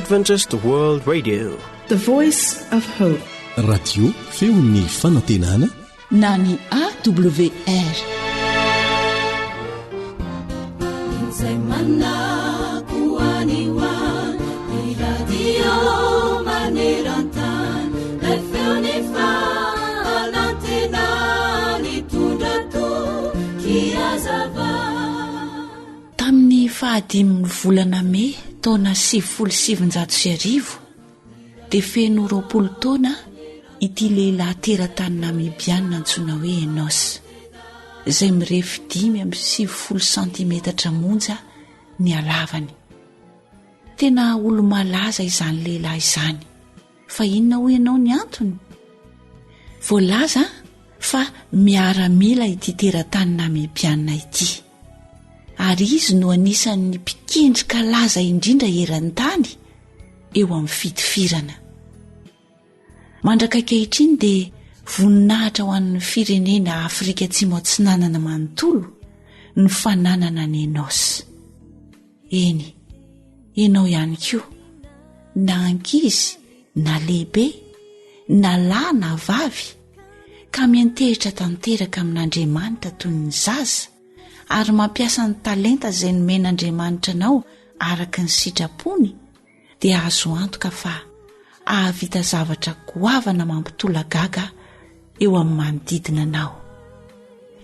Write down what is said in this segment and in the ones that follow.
Adventist World Radio, The Voice of Hope. Radio feon'ny fanantenana na ny AWR. Tamin'ny fahadimy volana May taona 1970 dia feno 20 taona ity lehilahy teratany namibianina antsoina hoe Enos, izay mirefy 5.7 cm monja ny halavany. Tena olo malaza izany lehilahy izany, fa inona ho ianao ny antony? Voalaza fa miaramila ity teratany namibianina ity, ary izy no anisan'ny mpikendrika laza indrindra eran-tany eo amin'ny fitifirana. Mandrakakehitry dia voninahitra ho an'ny firenena Afrika Atsimo Atsinanana manontolo ny fananana ny Enos. Eny, ianao ihany koa, na ankizy, na lehibe, na lahy na vavy, ka miantehitra tanteraka amin'Andriamanitra toy ny zaza, ary mampiasa ny talenta izay nomen'Andriamanitra anao araka ny sitrapony, dia azo antoka fa ahavita zavatra goavana mampitolagaga eo amin'ny manodidina anao.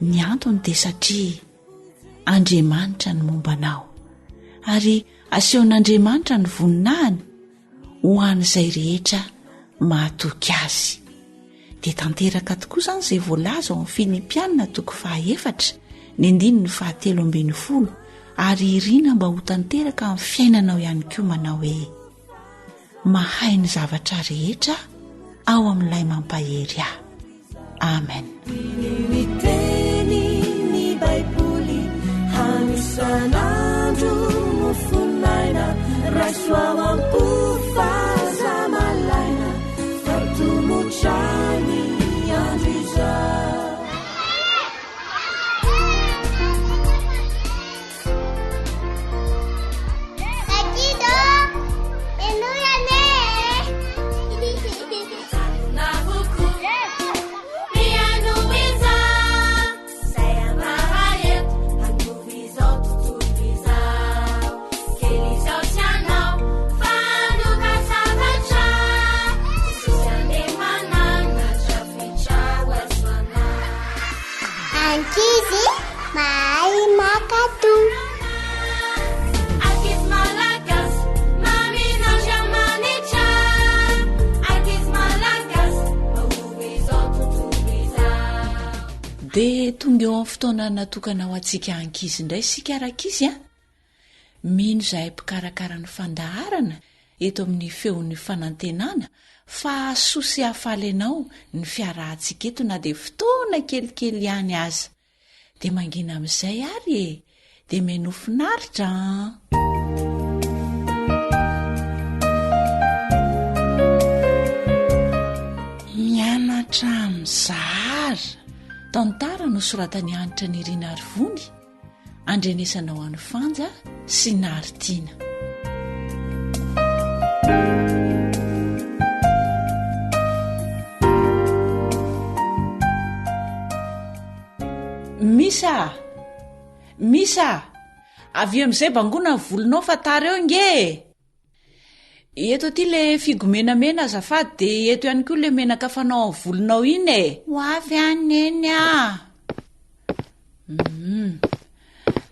Ny antony dia satria Andriamanitra ny momba anao, ary asehon'Andriamanitra ny voninahiny ho an'izay rehetra mahatoky azy. Dia tanteraka tokoa izany izay voalaza ao amin'ny Filipianina 4:7 ny 7:10, ary irina mba ho tanteraka amin'ny fiainanao ihany koa manao hoe mahay ny zavatra rehetra ao amin'ilay mampahery ahy. Amen. Miteny ny Baiboly hanisan'andro mofonaina, raisoa ampofaza malaina, fartomotrany andro izao. Dia tonga eo amin'ny fotoana natokana ho antsika ankizy indray sika arak-izy a. Mino izahay mpikarakara ny fandaharana eto amin'ny feon'ny fanantenana fa soa sy hafaly anao ny fiarahantsika eto na dia fotoana kelikely ihany aza. Dia mangina amin'izay ary dia meno finaritra. Mianatra mizara tantara no soratany anitra ny Irina Arivony, andrenesana ho an'ny Fanja sy Naritiana. Misa, avy amin'izay bangona ny volonao fa tara eo nge. Eto aty le figo menamena azafady, dia eto ihany koa le menaka fanao amin'ny volonao iny e. Ho avy any eny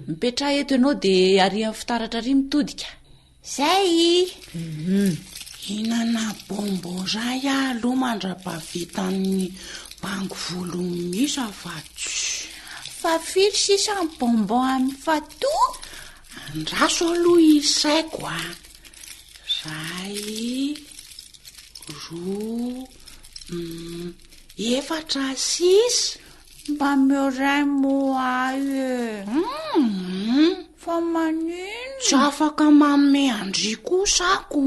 mipetra eto ianao dia ary amin'ny fitaratra ary mitodika. Zay. Hinana bombo ray aloha mandra-pavitan'ny bango volo misy afatsy. Fa firy sisa ny bombo amin'ny fato? Andraso aloha isaiko a. Zay, roa, 4 sisa. Mba mioray moa e. Fa manino? Tsy afaka manome andry kosako.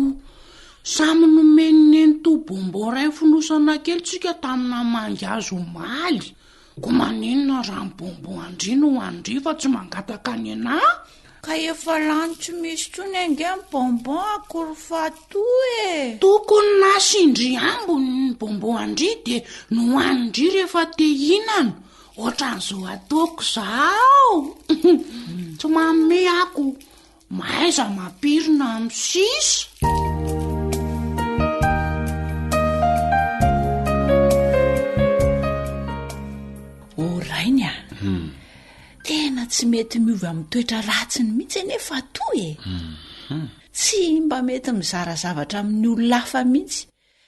Samy nomeny ny to bombo ray fonosana kely tsika tamina mangazo maly. Ko maninona raha ny bombo andry no andry fa tsy mangataka ny ana? ka efa lany tsy misy tsony ange ny bonbon akory fatoa e. Tokony nasindry ambony ny bonbon andry de nohanindry rehefa te hinana ohatran'izao ataoko zao. Tsy manome ako maiza mampirina amin'ny sisa. Orainy a tena tsy mety miovy amin'ny toetra ratsiny mihitsy enefa toa e. Tsy mba mety mizara zavatra amin'ny olona hafa mihitsy.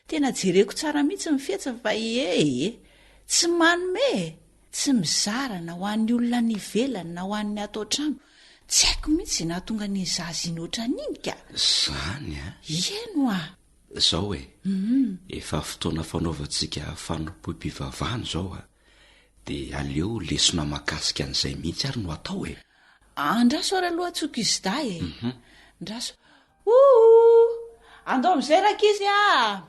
Tena jereko tsara mihitsy mifetsa fa tsy manome, tsy mizara na ho an'ny olona ny velany na ho an'ny ato an-trano. Tsy haiko mihitsy nahatonga ny zaziany ohatran'iny ka. Zany a? Eno a. Zao e. Efa fotoana fanaovantsika fanompoim-pivavahana zao a. De aleo lesona makasika an'izay mihitsy ary no atao e. Andraso ary aloha tsoka izy da e. Andraso. Andao amizay rakizy a.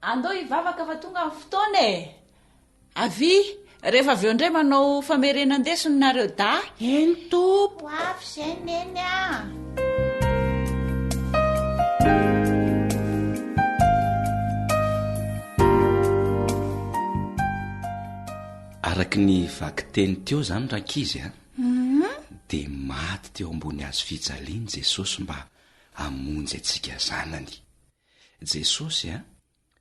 Andao hivavaka fa tonga amin'ny fotoana e. Avy rehefa avy eo indray manao famerenan-desony nareo da. Eny tompo. Afy izay neny a. Araky ny vaky teny teo zany rakizy a. De maty teo ambony hazo fijaliany Jesosy mba hamonjy antsika zanany. Jesosy a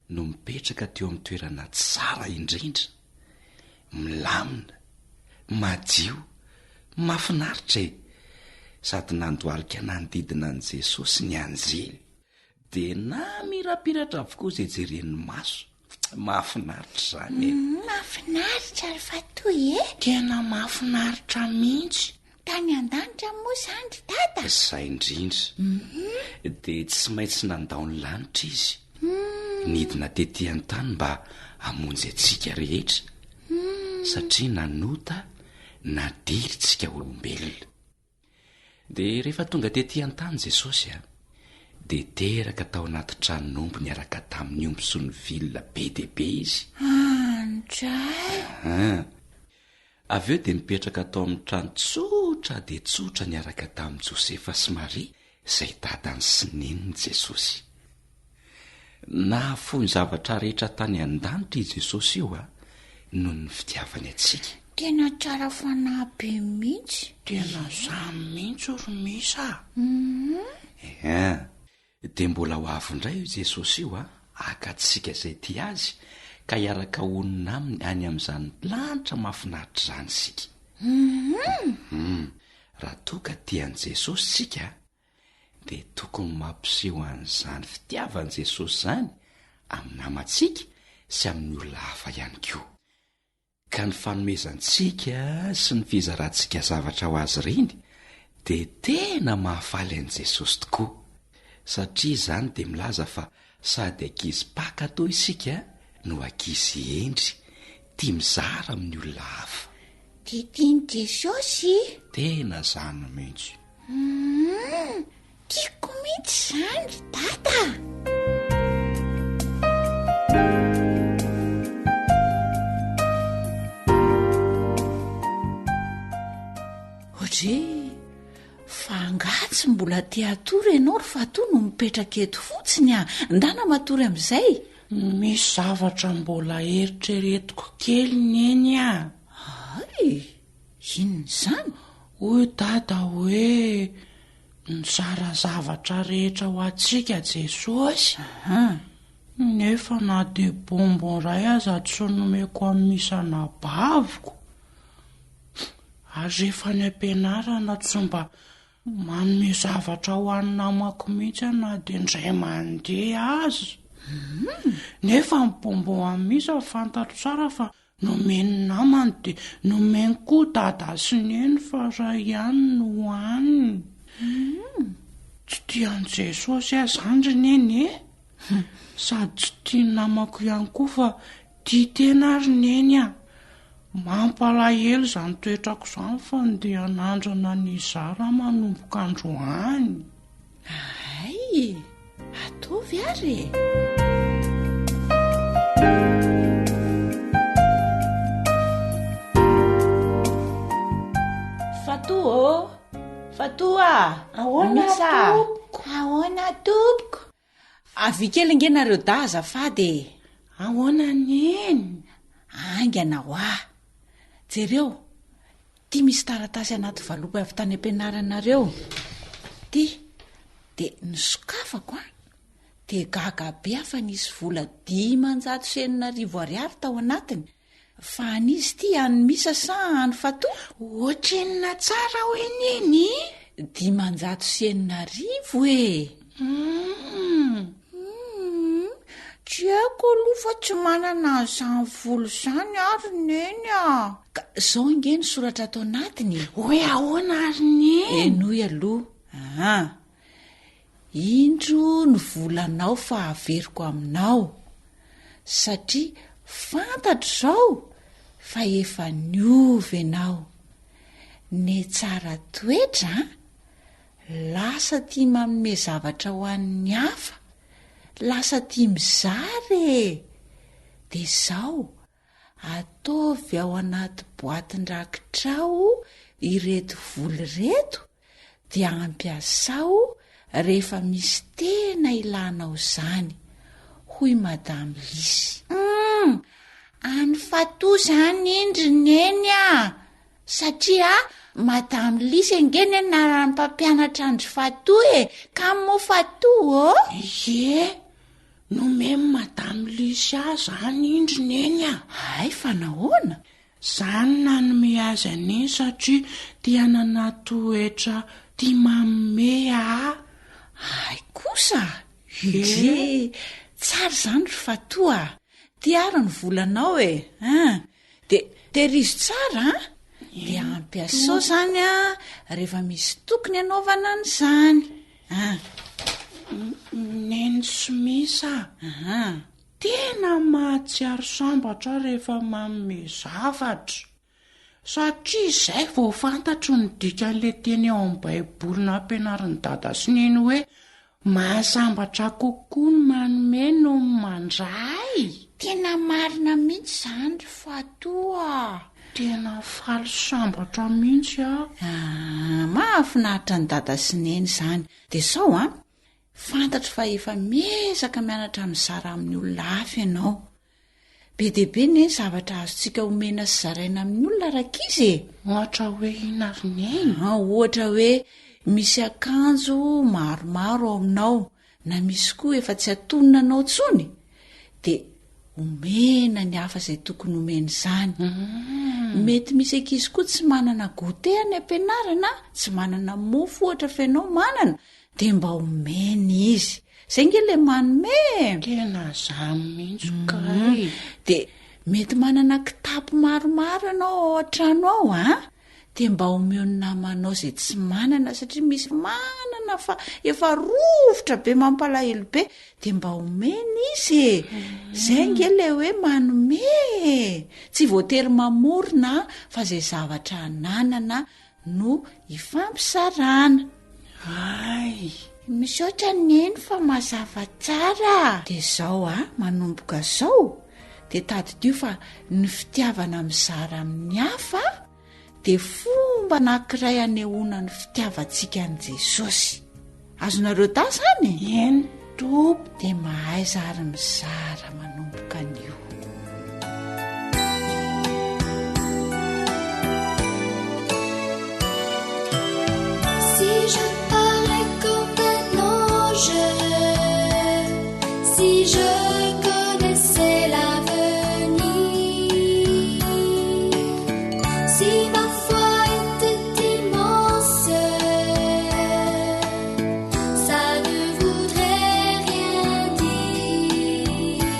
no mipetraka teo amin'ny toerana tsara indrindra, milamina, madio, mahafinaritra e. Sady nandoalika nanodidina an' Jesosy ny anjely. De na mirapiratra avokoa izay jeren'ny maso. Mahafinaritra zany e. Mahafinaritra ry fatoy e. Tena mahafinaritra mihitsy. Tany an-danitra moa zany dada. Zay indrindra. De tsy maintsy nandao ny lanitra izy. Nidina tetỳ an-tany mba hamonjy antsika rehetra. Satria nanota nadiritsika olombelona. De rehefa tonga tetỳ an-tany Jesosy a, de teraka tao anaty tranon'omby niaraka tamin'ny omby sy ny vilona be dehibe izy. Andray. Avy eo de mipetraka tao amin'ny trano tsotra de tsotra niaraka tamin'i Josefa sy Maria, izay dadany sy neniny Jesosy. Nahafohy ny zavatra rehetra tany an-danitra i Jesosy io a, noho ny fitiavany antsika. Tena tsara fanahy be mihitsy. Tena zany mihitsy oromisa. De mbola ho avy indray io Jesosy io a, akatsika izay ty azy, ka hiaraka onina aminy any amin'izany lanitra mahafinaritra zany sika. Raha toka tian'i Jesosy sika, de tokony mampiseho an'izany fitiavan'i Jesosy zany amin'ny namantsika sy amin'ny olona hafa ihany koa. Ka ny fanomezantsika sy ny fizarantsika zavatra ho azy reny de tena mahafaly an'i Jesosy tokoa. Satria zany de milaza fa sady ankizy mpakatao isika no ankizy endry, tia mizara amin'ny olona hafa. Tiany Jesosy. Tena zany mihitsy. Tiako mihitsy zany dada. Ohatry fa angatsy mbola te hatory ianao ry fatoa no mipetraka eto fotsiny a. Ndana matory amin'izay. Misy zavatra mbola eritreretiko kely neny a. Ay, inona izany? Hoy dada hoe mizara zavatra rehetra ho antsika Jesosy. Nefa na de bonbon ray aza tsy nomeko amin'ny isana baviko. Azy efa ny ampianarana tsy mba manome zavatra ho an'ny namako mihitsy na de indray mandeha azy. Nefa ny bonbon amisa fantatro tsara fa nomeny namany de nomeny koa dada sy neny fa ray ihany no hoaniny. Tsy tian'i Jesosy azy zany neny e. Sady tsy tia namako ihany koa fa tia tena ary neny a. Mampalahelo zany toetrako zany fa ndeha nandrana ny zara manomboka androany. Ay, atovy ary. Fatoa, ahoana tompoko? Avy kely ngenareo da azafady. Ahoana neny? Aingana ho jereo, tia misy taratasy anaty valopy avy tany am-pianaranareo. Ty de nisokafako de gaga be afa nisy vola 590,000 tao anatiny. Fa anizy ty any misa sa any Fatoa? Ohatrenina tsara hoe neny? 590,000 e. Tsy haiko aloha fa tsy manana izany vola izany ary neny ka zao nge ny soratra atao anatiny. Hoe ahoana ary neny? Enoy aloha. Indro ny volanao fa averiko aminao satria fantatro zao fa efa niovy ianao. Ne tsara toetra lasa tia manome zavatra ho an'ny hafa, lasa tia mizary de zao ataovy ao anaty boatin-drakitrao ireto voly reto dia ampiasao rehefa misy tena ilanao zany, hoy Madame Lisy. Any Fatoa zany indry neny satria Madame Lisy ngeny anaran'ny mpampianatra andry Fatoa ka mo Fatoa Ye, nomemy Madame Lisy zany indry neny Ay, fa nahoana? Zany nanome azy aneny satria tia nanatoetra tia manome Ay kosa. Ye, tsara zany ry Fatoa. Tia ary ny volanao de terizy tsara de ampiasao zany rehefa misy tokony anaovana an'izany. Neny sy misa tena mahatsiaro sambatra rehefa manome zavatra satria izay vao fantatro ny dikan'ilay teny ao amin'ny baiboly nampianarin'ny dada sy neny hoe mahasambatra kokoa ny manome no ny mandray. Tena marina mihitsy zany ry Fatoa. Tena faly sambatra mihitsy mahafinaritra ny dada sy neny zany. De sao fantatro fa efa mesaka mianatra mizara amin'ny olona hafa ianao. Be deabe ny zavatra azontsika omena sy zaraina amin'ny olona rakizy. Ohatra hoe ina ry neny? Ohatra hoe misy akanjo maromaro ao aminao na misy koa efa tsy atonina anao tsony de omena ny hafa izay tokony omena izany. Mety misy ankizy koa tsy manana goûter any am-pianarana, tsy manana mofo ohatra fa ianao manana, de mba omena izy. Zay nge le manome. Tena zany mihitsy kay. De mety manana kitapo maromaro ianao ao an-trano ao de mba omeo namanao izay tsy manana satria misy manana fa efa rovotra be mampalahelo be de mba omena izy. Zay nge le hoe manome. Tsy voatery mamorona fa zay zavatra ananana no ifampisarana. Ay, misy ohatra neny fa mazava tsara. De zao manomboka zao de tadidio fa ny fitiavana mizara amin'ny hafa de fomba anankiray anehoana ny fitiavantsika an' Jesosy. Azonareo ta zany? Eny tompo. De mahay zary mizara manomboka an'io. Si je parlais comme un ange, si je connaissais l'avenir, si ma foi était immense, ça ne voudrait rien dire.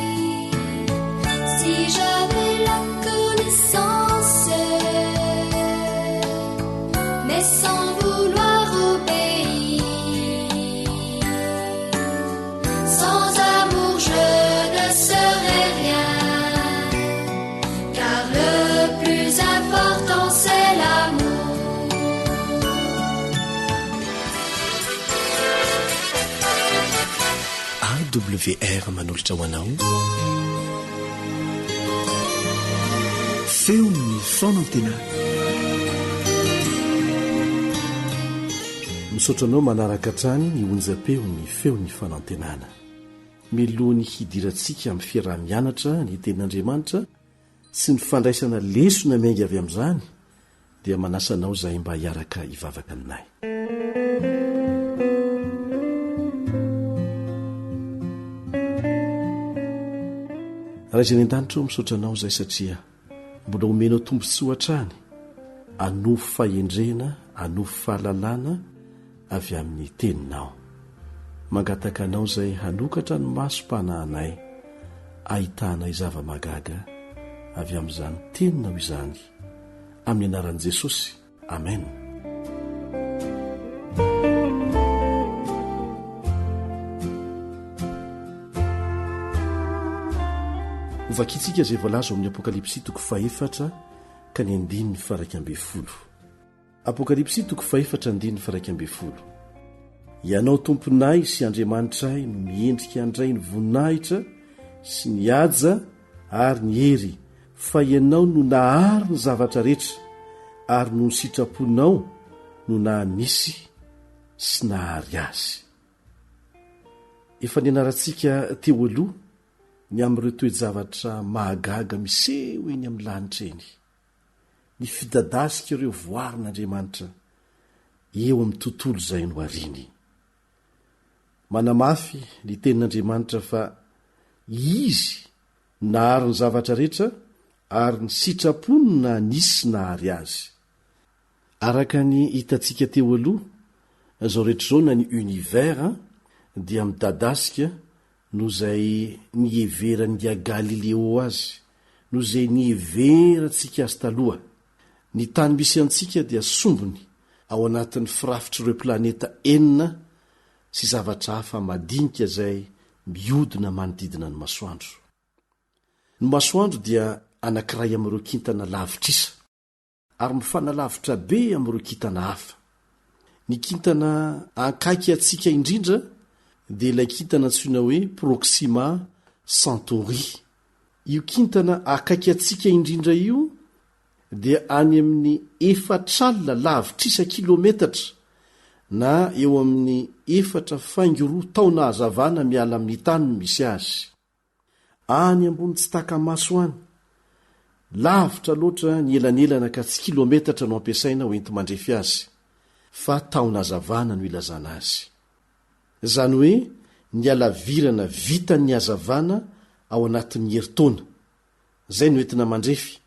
Si j'avais la connaissance, mais sans vouloir obéir, sans amour je ne serais rien, car le plus important c'est l'amour. AWR manolotra ho anao feon'ny fonantena. misaotranao manaraka trany ny onja-peo ny feo ny fanantenana milohany hidirantsika amin'ny fiarah-mianatra ny tenin'Andriamanitra sy ny fandraisana lesona miainga avy amin'izany dia manasanao izay mba hiaraka hivavaka aminay. Raha izay ny an-danitra eo misaotranao izay satria mbola omenao tombontsoa hatrany anofo fahendrena, anofo fahalalana avy amin'ny teninao. Mangataka anao izay hanokatra ny masom-panahinay ahitanay zava-magaga avy amin'izany teninao izany amin'ny anaran'i Jesosy. Amen. Vakitsika izay voalaza amin'ny Apokalipsy 4 ka ny 9:1. Apokalipsy 4:1. Ianao tomponay sy Andriamanitray no miendrika andray ny voninahitra sy ny haja ary ny hery, fa ianao no nahary ny zavatra rehetra ary no ny sitraponao no nanisy sy nahary azy. Efa nianarantsika teo aloha ny amin'ireo toe-javatra mahagaga miseho eny amin'ny lanitra eny, ny fidadasika ireo voarin'Andriamanitra eo amin'ny tontolo izay no ariny. Manamafy ny tenin'Andriamanitra fa izy nahary ny zavatra rehetra ary ny sitrapony na nisy nahary azy. Araka ny hitantsika teo aloha, izao rehetra izao na ny univers dia midadasika no izay niheveran'ndia Galileo azy, no izay niheverantsika azy taloha. Ny tany misy antsika dia sombony ao anatin'ny firafitryireo planeta 9 sy zavatra hafa madinika izay miodina manodidina ny masoandro. Ny masoandro dia anankiray amin'ireo kintana lavitrisa ary mifanalavitra be amin'ireo kintana hafa. Ny kintana ankaiky antsika indrindra dia ilay kintana antsoina hoe Proxima Centauri. Io kintana akaiky antsika indrindra io dia any amin'ny 4 lavitrisa kilometatra na eo amin'ny 4.2 taona hazavana miala amin'ny tany misy azy. Any ambony tsy taka-maso any, lavitra loatra ny elanelana ka tsy kilometatra no ampiasaina ho enti mandrefy azy, fa taona hazavana no ilazana azy. Izany hoe ny alavirana vita ny hazavana ao anatin'ny herintaona. Izay no entina mandrefy.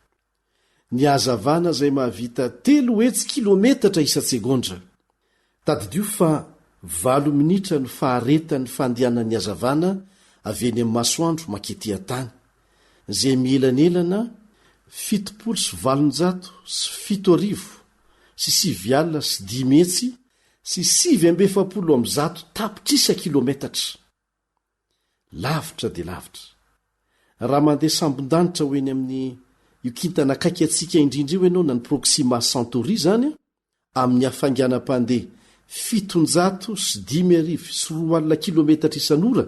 Ny hazavana izay mahavita 3 hetsy kilometatra isa-tsegondra. Tadidio fa 7 minitra no faharetan'ny fandehanan'ny hazavana avy eny amin'ny masoandro makety an-tany, izay mielanelana 7,707 sy 7 sy 5 hetsy sy 770 tapitrisa kilometatra. Lavitra dia lavitra. Raha mandeha sambon-danitra ho eny amin'ny io kintana akaiky antsika indrindra io ianao na ny Proxima Centauri zany, amin'ny hafainganam-pandeha 710 kilometatra isan'ora,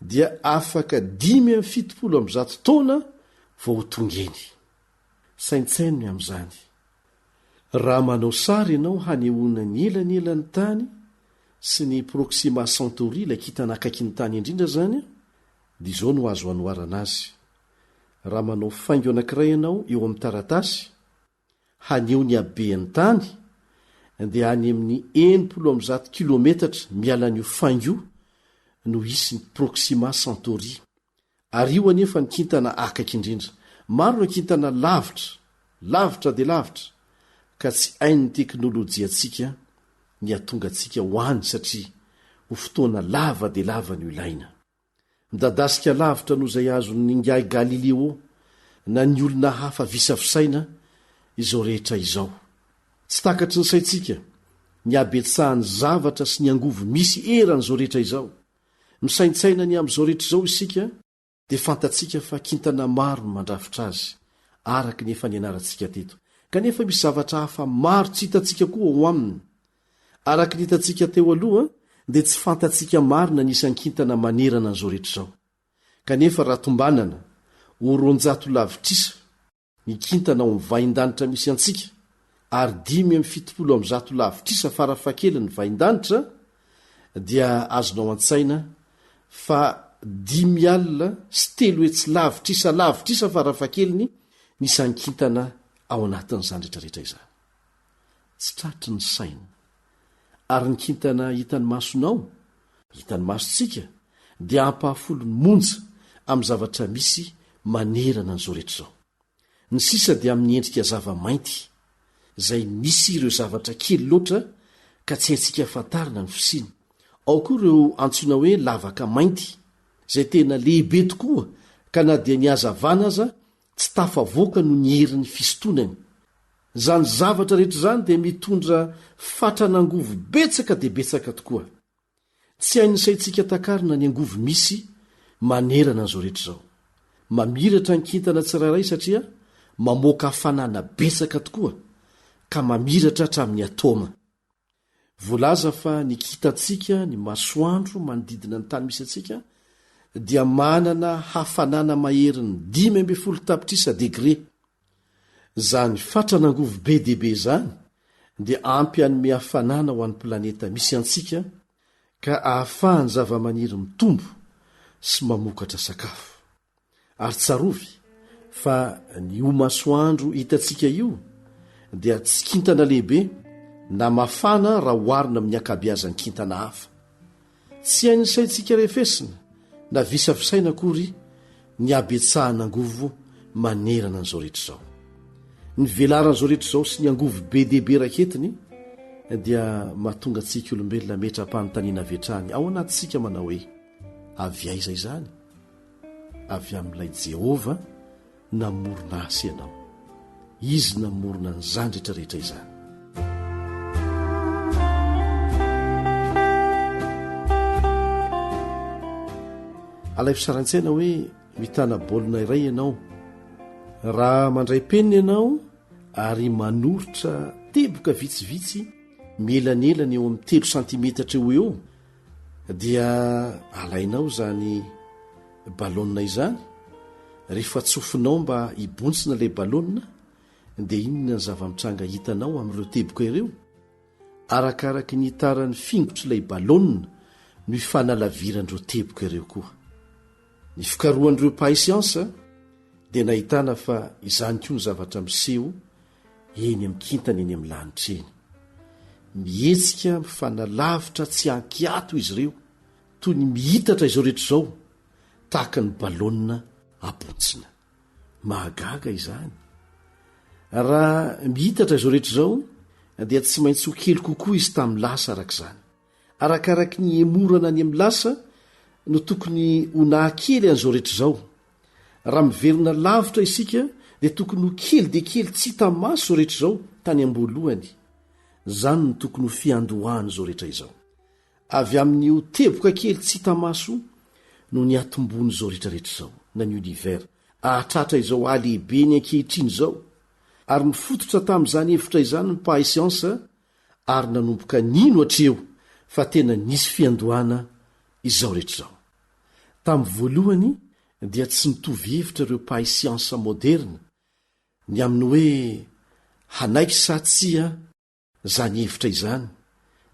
dia afaka 570 taona vao ho tongeny. Saintsainy amin'izany. Raha manao sary ianao hanehoana ny elanelany tany sy ny Proxima Centauri, ilay kintana akaiky ny tany indrindra zany, dia izao no azo anoharana azy. Raha manao faingo anankiray ianao eo amin'ny taratasy haneho ny habean'ny tany, dia any amin'ny 1,0 kilometatra mialan'io faingo no isy ny Proxima Centauri. Ary io anefa ny kintana akaiky indrindra. Maro ny kintana lavitra dia lavitra, ka tsy hain'ny teknôlôjia antsika ny atonga antsika ho any satria ho fotoana lava dia lava ny ilaina. Midadasika lavitra no izay azon'ny ngiahy Galileo na ny olona hafa visafisaina izao rehetra izao. Tsy takatry ny saintsika ny abetsahany zavatra sy ny angovo misy eran'izao rehetra izao. Misaintsaina ny amin'izao rehetra izao isika dia fantatsika fa kintana maro no mandrafitra azy araka ny efa nianarantsika teto, kanefa misy zavatra hafa maro tsy hitantsika koa ao aminy. Araka ny hitantsika teo aloha dia tsy fantatsika marina nisan'ny kintana manerana an'izao rehetra izao. Kanefa raha tombanana ho 200 lavitrisa ny kintana ao amin'ny vain-danitra misy antsika, ary 570 lavitrisa farafakely ny vain-danitra dia azonao an-tsaina fa 5 alina sy 3 hetsy lavitrisa farafakeliny nisankintana ao anatin'izany rehetrarehetra izany. Tsy tratry ny saina ary nikintana hitany masonao, hitany masontsika dia ampahafolo ny monja amin'ny zavatra misy manerana n'izao rehetra izao. Ny sisa dia amin'ny endrika zava-mainty izay misy ireo zavatra kely loatra ka tsy haintsika fantarina ny fisiany. Ao koa ireo antsoina hoe lavaka mainty izay tena lehibe tokoa ka na dia niazavana aza tsy tafavoaka no ny herin'ny fisontonany. Zany zavatra rehetra izany dia mitondra fatranangovo betsaka dia betsaka tokoa. Tsy hainy saintsika takarina ny angovo misy manerana an'izao rehetra izao. Mamiratra ny kintana tsirairay satria mamoaka hafanana betsaka tokoa ka mamiratra hatramin'ny atoma. Voalaza fa nikitantsika ny masoandro manodidina ny tany misy atsika dia manana hafanana maherin'ny 5 tapitrisa degre. Zany fatranangovo be dehibe izany dia ampy anome hafanana ho an'ny planeta misy antsika ka ahafahany zava-maniry mitombo sy mamokatra sakafo. Ary tsarovy fa ny o masoandro hitantsika io dia tsy kintana lehibe na mafana raha hoarina amin'ny akabeazany kintana hafa. Tsy hainy saintsika refesina na visafisaina akory ny abetsahana angovo manerana an'izao rehetra izao. Ny velaran'izao rehetra izao sy ny angovo be dehibe raketiny dia mahatonga antsika olombelona metra-panontaniana vetrany ao anatintsika manao hoe avy aiza izany? Avy amin'ilay Jehova namorona asy ianao. Izy namorona an'izany rehetrarehetra izany. Alay fisaran-tsaina hoe mitana baolina iray ianao. Raha mandray penina ianao ary manorotra teboka vitsivitsy melanelany eo amin'ny 3 santimetatra eo dia alainao zany balona izany. Rehefa tsofinao mba hibontsina ilay balona dia inona ny zava-mitranga hitanao amin'ireo teboka ireo? Arakaraka ny hitaran'ny fingotra ilay balona no hifanalaviran'ireo teboka ireo koa. Ny fikarohan'ireo mpahay siansa dia nahitana fa izany koa ny zavatra miseho eny amin'ny kintana eny amin'ny lanitra eny. Mihetsika mifanalavitra tsy ankiato izy ireo toy ny mihitatra izao rehetra izao tahaka ny balona abontsina. Mahagaga izany. Raha mihitatra izao rehetra izao dia tsy maintsy ho kely kokoa izy tamin'ny lasa arak'izany. Arakaraka ny emorana any amin'ny lasa no tokony ho nahakely an'izao rehetra izao. Raha miverina lavitra isika dia tokony ho kely dia kely tsy hita maso izao rehetra izao tany amboalohany. Zany no tokony ho fiandohany izao rehetra izao. Avy amin'ny ho teboka kely tsy hita maso no ny atombony izao rehetrarehetra izao na ny univers ahatratra izao alehibe ny ankehitriny izao. Ary nifototra tamin'izany hevitra izany ny mpahay siansa ary nanomboka nino hatreo fa tena nisy fiandohana izao rehetra izao. Tamin'ny voalohany dia tsy nitovy hevitra ireo mpahay siansa moderna ny amin'ny hoe hanaiky sa tsia zany hevitra izany.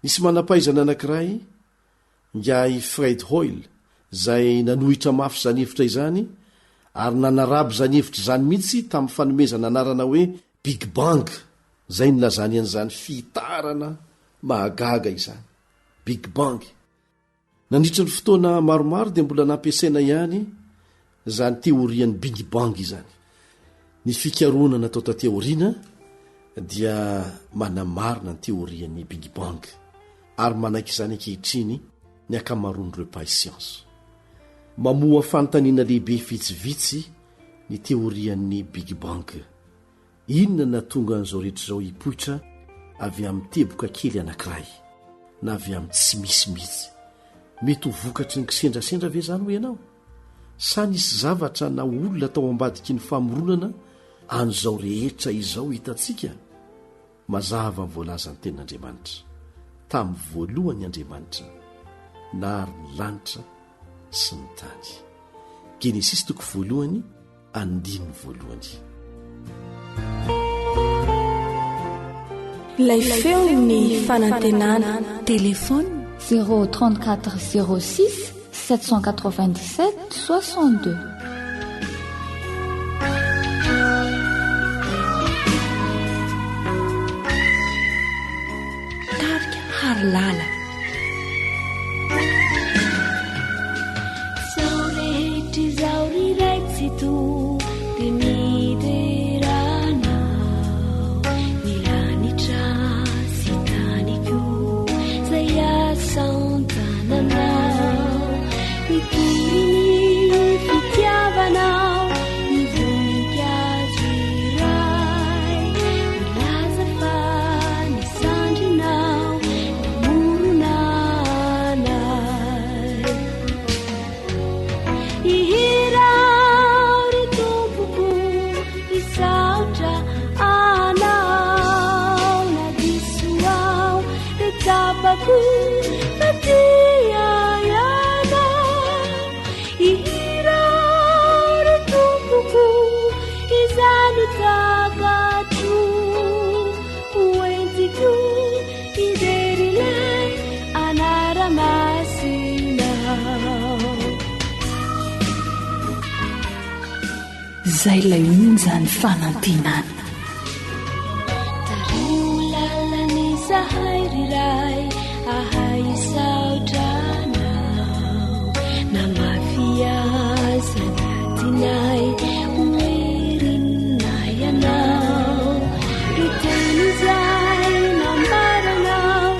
Nisy manampahaizana anankiray nga i Fred Hoyle izay nanohitra mafy zany hevitra izany ary nanarabo zany hevitra izany mihitsy tamin'ny fanomezana anarana hoe Big Bang. Zay nilazany an'izany fitarana mahagaga izany. Big Bang. Nandritra ny fotoana maromaro dia mbola nampiasaina ihany zany teorian'ny Big Bang izany. Ny fikarohana natao tateoriana dia manamarina ny teorian'ny Big Bang ary manaiky izany ankehitriny ny akamaroan'ireo mpahay siansa. Mamoa fanontaniana lehibe vitsivitsy ny teorian'ny Big Bang. Inona natonga an'izao rehetra izao hipoitra avy amin'ny teboka kely anankiray na avy amin'ny tsy misy mihitsy? Mety ho vokatry ny kisendrasendra ve zany ho ianao? Sa nisy zavatra na olona tao ambadiky ny famoronana an'izao rehetra izao hitantsika? Mazava ny voalaza ny tenin'Andriamanitra. Tamin'ny voalohany Andriamanitra nahary ny lanitra sy ny tany. Genesis 1:1. ilay feo ny fanantenana. Téléphone 034 06 797 62. Tarika Harlala. Zay lay onjany fanantenana. Tarulalani zahay riray ahay saotranao namafiazany atinay oerinay anao iteny zay nambaranao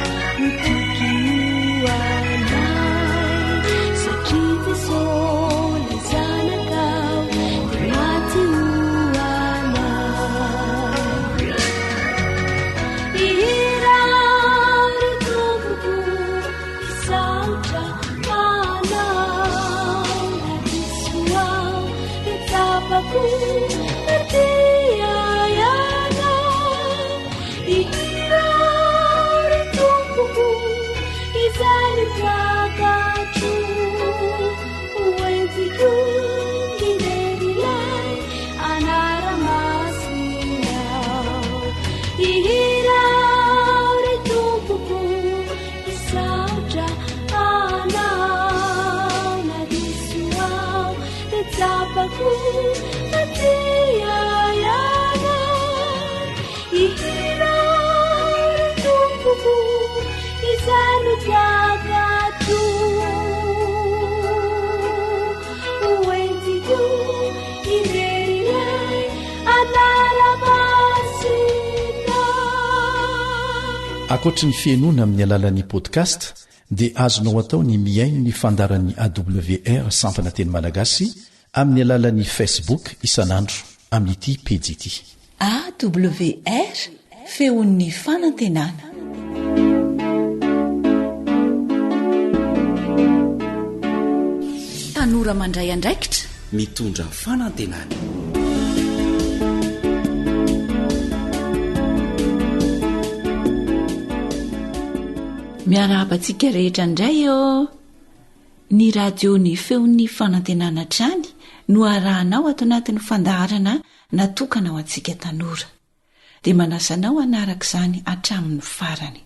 nitokianay satria Jesosy zanakao de maty oanay ihirao ry tompoko isaotra anao na disoao de tapako ardiay anao ihirao ry tompoko izay takatro oentiko irerilay anaramasinao ihirao ry tompoko isaotra anao na disoao de tapako ardiay anao ihirao ry tompoko izay takatro oentiko irerilay anaramasinao. Akoatra ny fienoana amin'ny alalan'ny podcast dia azonao atao ny miaino ny fandaran'ny AWR sampana teny malagasy amin'ny alalan'ny Facebook isanandro amin'ity pejy ity. AWR feon'ny fanantenana. Tanora mandray andraikitra mitondra fanantenana. Miarahaba-tsika rehetra indray ny radio ny feon'ny fanantenana trany no arahanao ato anatin'ny fandaharana natokana ao antsika tanora dia manasanao anaraka izany hatramin'ny farany.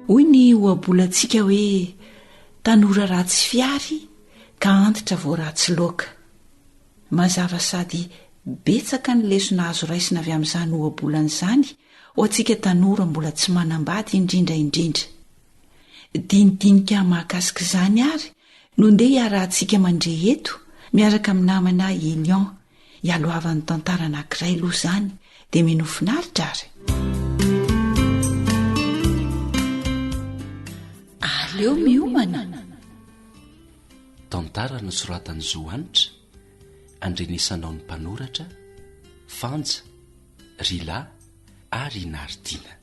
Hoy ny oabolantsika hoe tanora ratsy fiary ka antitra vo ratsy loaka. Mazava sady betsaka ny lesona azo raisina avy amin'izany oabolan'izany ho antsika tanora mbola tsy manambady indrindra indrindra. Dinidinika mahakasika izany ary no ndeha hiarahantsika mandre eto miaraka amin'ny namana Elion hialohavan'ny tantara anankiray aloha izany dia mino finaritra ary. Aleo miomana. Tantara nosoratan'i Zoanitra andrenisanao ny mpanoratra Fanja, Rila ary Nardina.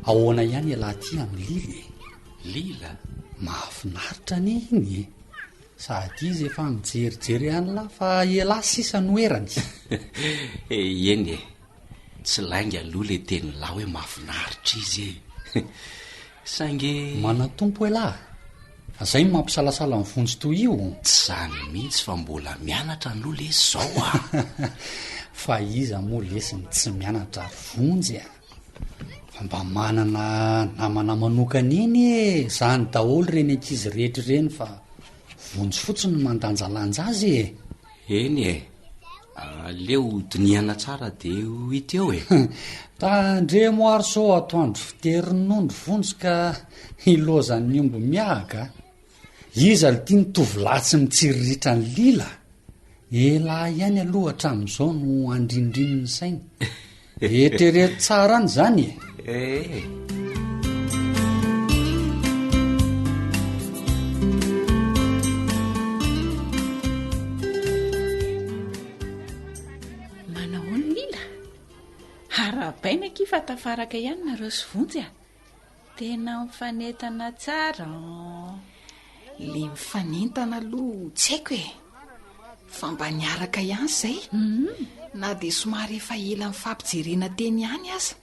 Ahoana ihany alaty amin'ny Lila. Lila? Mahafinaritra neny. sady izy efa mijerijery any la fa ela sisa noerany. Eny e, tsy lainga aloha le teny la hoe mahafinaritra izy e. Saingy manatompo elahy, azay mampisalasala ny vonjy toy io. Tsy zany mihitsy fa mbola mianatra aloha le zao a. Fa iza moa lesiny tsy mianatra ary vonjy a. Fa mba manana namana manokana iny e, zany daholo reny ankizy rehetra ireny fa vonjy fotsiny mandanjalanja azy e. Eny e, leo diniana tsara de hita eo e. Tandre moary sao atoandro fiterinondro vonjy ka ilozan'ny omby miahaka. Iza le tia nytovolatsy mitsiriritra ny lila. Ela ihany aloha hatramin'izao no andrindrininy sainy. Eritrereto tsara any zany e. Manao ny lila harabaina ki fa tafaraka ihany nareo sy vonjy a. Tena mifanentana tsara. Le mifanentana aloha tsy haiko e, fa mba niaraka ihany zay. Na de somary efa ela mifampijerena teny ihany aza.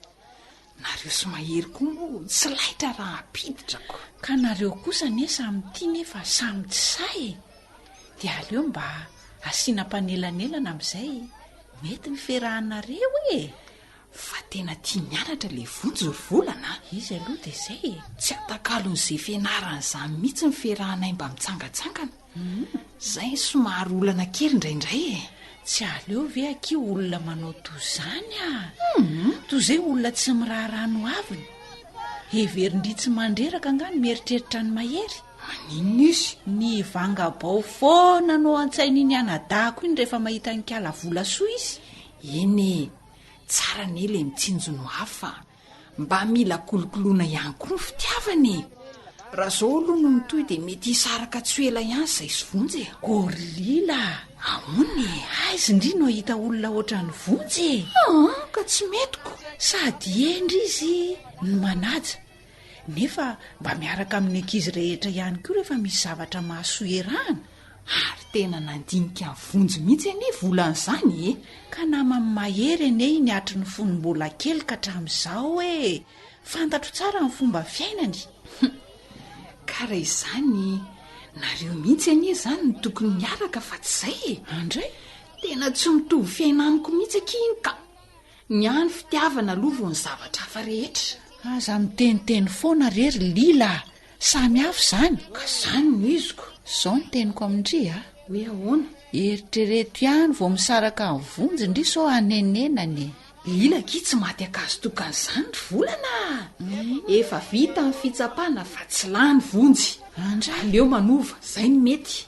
Nareo sy mahery koa moa tsy laitra raha ampiditrako. Ka nareo kosa ne samy tia nefa samy tsy say e. Dia aleo mba asiana mpanelanelana amin'izay mety ny fiarahanareo e. Fa tena tia mianatra le vonjy volana. Izy aloha de zay e. Tsy atakalon'izay fianarana izany mihitsy ny fiarahanay mba mitsangatsangana. Zay somary olana kely indraindray e. Tsy aleo ve aki olona manao toy zany a. Toy izay olona tsy miraharaha no aviny. Heverindry tsy mandreraka angany mieritreritra ny mahery. Maninona izy? Ny vangabao foana no an-tsain'iny anadahako iny rehefa mahita ny kala vola soa izy. Eny, tsara ne le mitsinjo no hafa. Mba mila kolokoloana ihany koa ny fitiavany. Raha zao aloha no mitoy de mety hisaraka tsy ela ihany zay sy vonjy e. Gorlila, ahony aizy indri no hita olona oatra ny vonjy e. Ka tsy metiko. Sady endry izy no manaja. Nefa mba miaraka amin'ny ankizy rehetra ihany koa rehefa misy zavatra mahasoerahana. Ary tena nandinika ny vonjy mihitsy anie volan'izany e. Ka namany mahery ene ny atry ny fonom-bola kely ka hatramin'izao e. Fantatro tsara ny fomba fiainany. Ka raha izany nareo mihitsy anie zany no tokony miaraka fa tsy zay e. Andray tena tsy mitovy fiainaniko mihitsy akiny ka. Ny any fitiavana aloha vao ny zavatra hafa rehetra. Aza miteniteny foana rery lila. Samy hafa zany. Ka zany no iziko. Zao ny teniko amindry a. Hoe ahoana? Eritrereto ihany vao misaraka ny vonjy indri sao anenenany. Lila ki tsy maty akazo tokan'izany ry volana. Efa vita ny fitsapana fa tsy lany vonjy. Andra leo manova zay ny mety.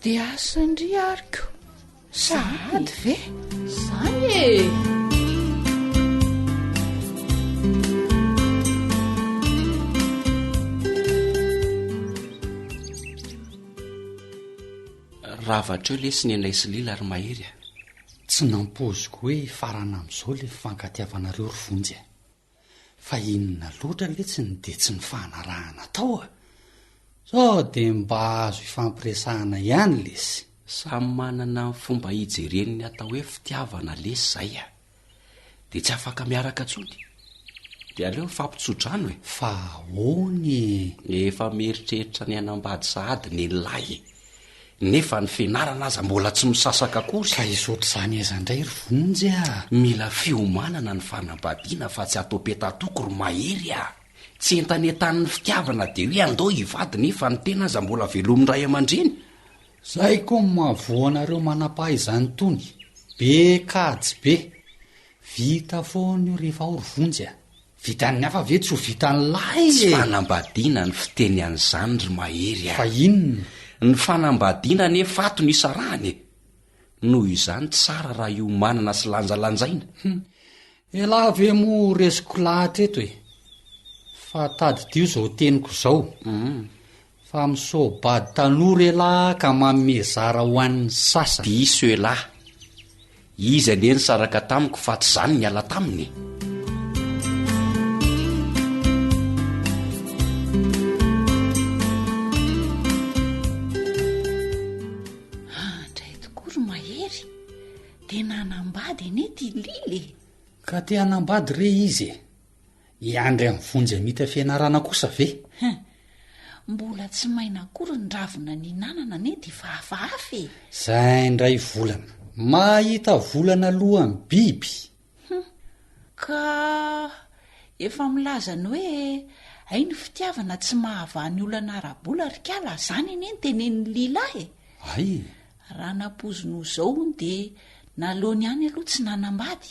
De asandry ariko. Sahady ve? Zany e. Ravatra eo lesiny anay sy lila ary mahery a. Tsy nampoziko hoe farana amin'izao le fankatiavanareo ry vonjy a. Fa inona loatra letsiny de tsy ny fahanarahana tao a. Sao de mba azo ifampiresahana ihany lesy. Samy manana ny fomba hijereniny atao hoe fitiavana lesy zay a. De tsy afaka miaraka tsony. De aleo fampitsodrano e. Fa ahoany efa mieritreritra ny anambady sahady ny lahy. Nefa ny fianarana aza mbola tsy misasaka akory. Ka isotra izany aiza indray ry vonjy a. Mila fiomanana ny fanambadiana fa tsy atao petatoko ry mahery a. Tsy entanentan'ny fitiavana de hoe andao hivady nefa ny tena aza mbola velomin'ny ray aman-dreny. Zay koa mahavoanareo manam-pahaizany tony. Be kajy be. Vita foana io rehefa ao ry vonjy a. Vitan'ny hafa ve tsy ho vitan'ny lahy e. Tsy fanambadiana ny fiteny an'izany ry mahery a. Fa inona? Ny fanambadiana ne fato ny isarahany. Noho izany tsara raha io manana sy lanjalanjaina. Ela ve mo resiko lahatra eto e. Fa tady dio zao teniko zao. Fa misobady tanora ela ka manome zara ho an'ny sasany. Diso ela. Izy anie ny saraka tamiko fa tsy zany ny ala taminy. hanambady ane ty lily ka te hanambady re izy iandry amin'ny vonjy mita fianarana kosa ve mbola tsy maina akory ny ravina ny nanana ane ty fahafaafy zay ndray volana mahita volana alohan'ny biby ka efa milazany hoe ai ny fitiavana tsy mahavany olana arabola rikala zany ene ny tenen'ny lilahy ay raha napozino zao de nalohany any aloha tsy nanambady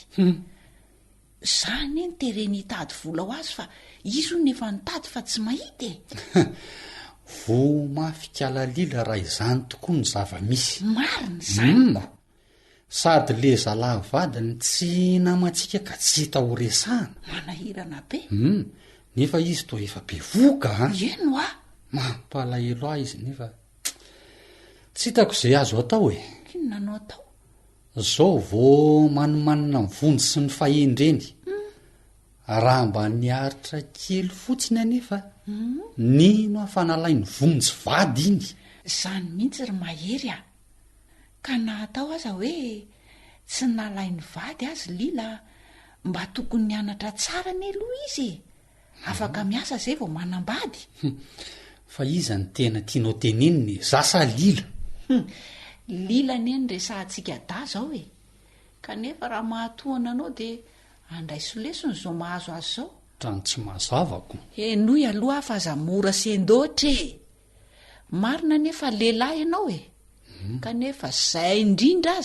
zany ny tereny hitady vola ho azy fa izy o nefa nitady fa tsy mahita vo mafikala lila raha izany tokoa ny zava-misy mariny zaniko sady le zalavadiny tsy namatsika ka tsy hita ho resahana manahirana be nefa izy to efa be voka eno a mampalahelo ah izy nefa tsy hitako izay azo atao kiny nanao atao zao vo manimanina mivonjy sy ny fahendreny raha mba niaritra kely fotsiny anefa nino afanalai ny vonjy vady iny zany mihitsy ry mahery a ka nahatao aza hoe tsy nalai ny vady azy lila mba tokony nianatra tsara ny aloha izy afaka miasa zay vao manambady fa iza ny tena tianao teneniny zasa lila lila neny resahantsika da zao kanefa raha mahatohana anao de andray solesony zao mahazo azy zao trano tsy mazavako enoy aloha afa aza mora sendotre marina nefa lehilahy ianao kanefa zay indrindra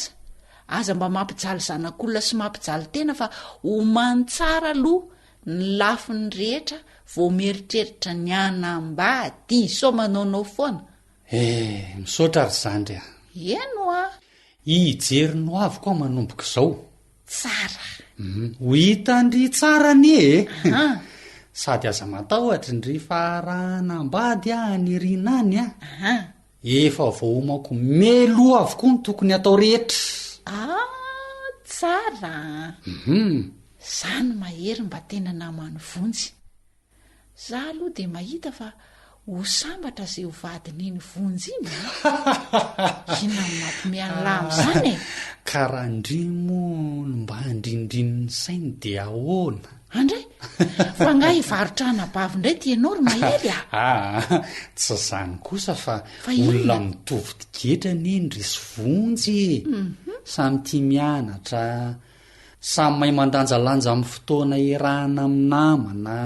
aza mba mampijaly zanak'olona sy mampijaly tena fa omany tsara aloha ny lafi ny rehetra vo mieritreritra ny anambady so manaonao foana misaotra ry zandry eno a hijery no avy koa manomboka izao tsara ho hitandry tsara ny sady aza matao ohatra ndry fa raha nambady ny rinany efa vaomako melo avokoa ny tokony atao rehetra tsara zany mahery mba tena namany vonjy za aloha de mahita fa ho sambatra zay ho vadin'iny vonjy iny ina mampimeanylamy zany ka raha ndrimo mba handrindrininy sainy de ahoana andray fa nga hivarotrana bavindray ty ianao ry mahery tsy zany kosa fa olona mitovy tigetra nendry sy vonjy samy tia mianatra samy mahay mandanjalanja amin'ny fotoana erahana amin'ny namana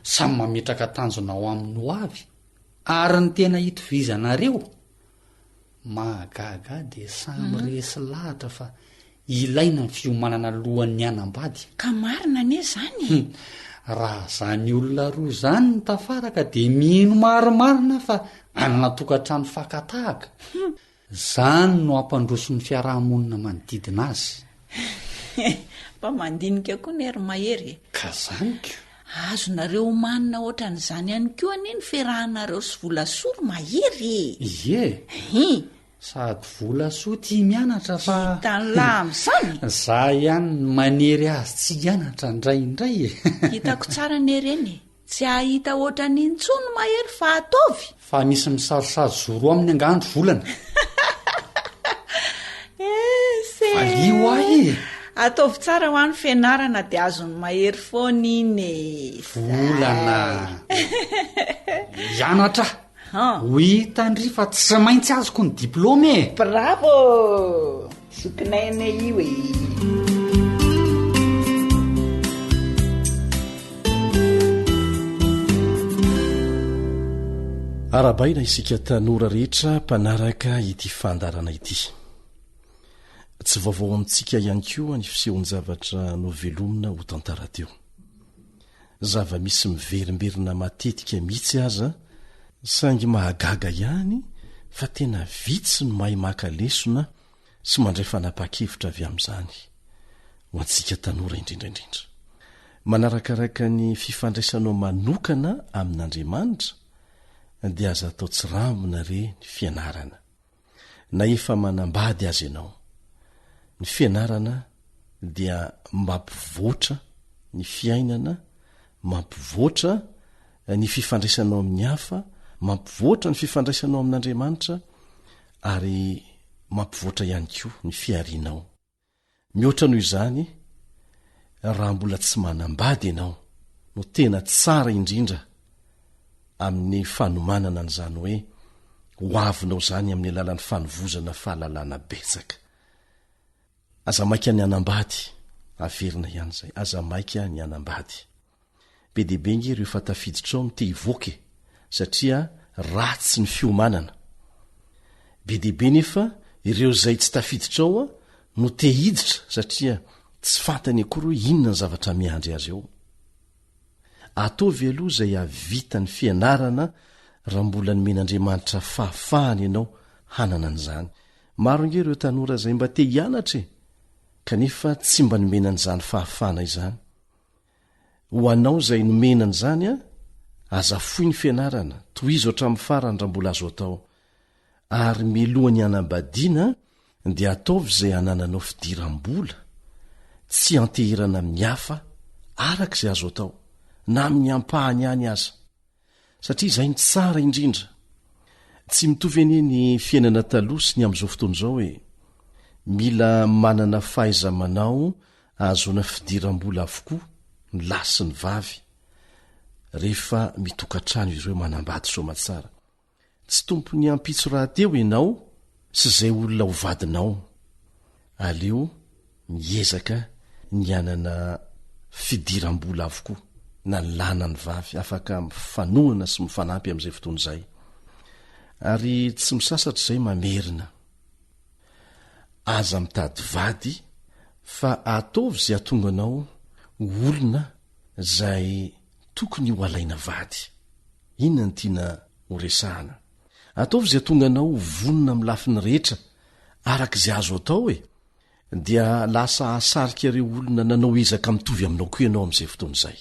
samy mametraka tanjona ao amin'ny ho avy ary ny tena hitovizanareo mahagaga de samy resy lahatra fa ilaina ny fiomanana lohan'ny anambady ka marina ane zany raha zany olona roa zany ny tafaraka de mino marimarina fa anana tokantrano fakatahaka zany no ampandroso ny fiarahamonina manodidina azy fa mandinika koa ny ry mahery ka zaniko azonareo manina ohatran'izany ihany koa ane ny ferahanareo sy volasoa ry mahery sady volasoa tia mianatra fa hitanylamy zany za ihany manery azy tsy hianatra ndraindray hitako tsara ny reny tsy ahita ohatra n'intsony mahery fa ataovy fa misy misarosary zoro amin'ny angandro volana valio ahy ataovy tsara ho any fianarana de azony mahery foana iny volana ianatra ho hitandry fa tsy maintsy azoko ny diplôme bravo sokinayne io arabaina isika tanora rehetra mpanaraka ity fandarana ity tsy vaovao amintsika ihany koa ny fisehony zavatra novelomina ho tantara teo zava-misy miverimberina matetika mihitsy aza saingy mahagaga ihany fa tena vitsy no mahay maka lesona sy mandray fanapa-kevitra avy amin'izany ho antsika tanora indrindraindrindra manarakaraka ny fifandraisanao manokana amin'Andriamanitra dia aza atao tsirambona re ny fianarana na efa manambady azy ianao ny fianarana dia mampivoatra ny fiainana mampivoatra ny fifandraisanao amin'ny hafa mampivoatra ny fifandraisanao amin'Andriamanitra ary mampivoatra ihany koa ny fiarinao mihoatra noho izany raha mbola tsy manambady ianao no tena tsara indrindra amin'ny fanomanana n'izany hoe ho avinao zany amin'ny alalan'ny fanovozana fahalalana betsaka. Aza maika ny anambady, averina ihany zay, aza maika ny anambady. Be dehibe nge ireo fa tafiditra ao no te hivoake satria ratsy ny fiomanana. Be dehibe nefa ireo zay tsy tafiditra ao no te hiditra satria tsy fantany akory hoe inona ny zavatra miandry azy eo. Ataovy aloha zay havita ny fianarana raha mbola nomen'Andriamanitra fahafahany ianao hanana an'izany. Maro nge ireo tanora zay mba te hianatra kanefa tsy mba nomenan'izany fahafahana izany. Ho anao zay nomenan'izany aza foy ny fianarana tohizo hatramin'ny farany raha mbola azo atao, ary milohan'ny anambadiana dia ataovy zay hanananao fidiram-bola tsy anteherana amin'ny hafa arak'izay azo atao na amin'ny ampahany any aza, satria izay ny tsara indrindra. Tsy mitovy anie ny fiainana taloha sy ny amin'izao fotoana izao hoe mila manana fahaiza-manao ahazoana fidiram-bola avokoa ny lahy sy ny vavy rehefa mitokantrano ireo manambady soamantsara. Tsy tompony ampitso rahateo ianao sy izay olona ho vadinao. Aleo miezaka ny anana fidiram-bola avokoa na ny lana ny vavy afaka mifanohana sy mifanampy amin'izay fotoana izay. Ary tsy misasatra izay mamerina. Aza mitady vady fa ataovy izay atonga anao olona zay tokony ho alaina vady. Inona ny tiana ho resahana? Ataovy izay atonga anao vonona amin'ny lafiny rehetra arak'izay azo atao dia lasa ahasarika ireo olona nanao ezaka mitovy aminao koa ianao amin'izay fotoana izay.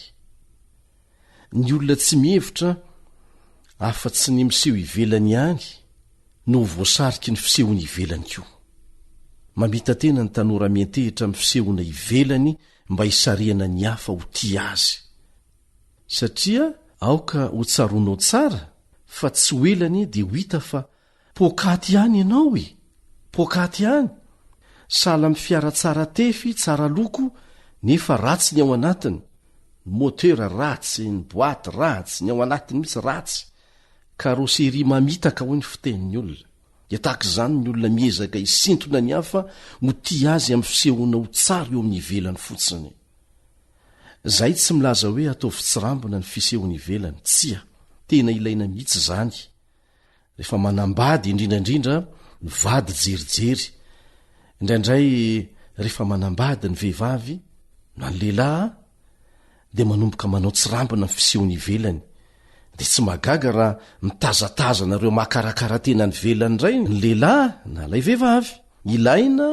Ny olona tsy mihevitra afa-tsy ny miseho ivelany ihany no voasariky ny fisehony ivelany koa. Mamita tena ny tanora mientehitra amin'ny fisehona ivelany mba hisariana ny hafa ho tia azy. Satria aoka ho tsaronao tsara fa tsy ho elany dia ho hita fa pokaty ihany ianao pokaty ihany. Sahala amin'ny fiara tsara tefy, tsara loko nefa ratsy ny ao anatiny. Motera ratsy, ny boaty ratsy, ny ao anatiny mihitsy ratsy. Karoseria mamitaka hoy ny fitenin'ny olona. Dia tahaka izany ny olona miezaka hisintona ny hafa ho tia azy amin'ny fisehona ho tsara eo amin'ny ivelany fotsiny. Zay tsy milaza hoe ataovy tsirambina ny fisehony ivelany, tsia, tena ilaina mihitsy zany. Rehefa manambady indrindrandrindra ny vady jerijery. Indraindray rehefa manambady ny vehivavy na ny lehilahy dia manomboka manao tsirambina ny fisehony ivelany. Dia tsy magaga raha mitazatazana ireo mahakarakara tena ny velany indray ny lehilahy na ilay vehivavy. Ilaina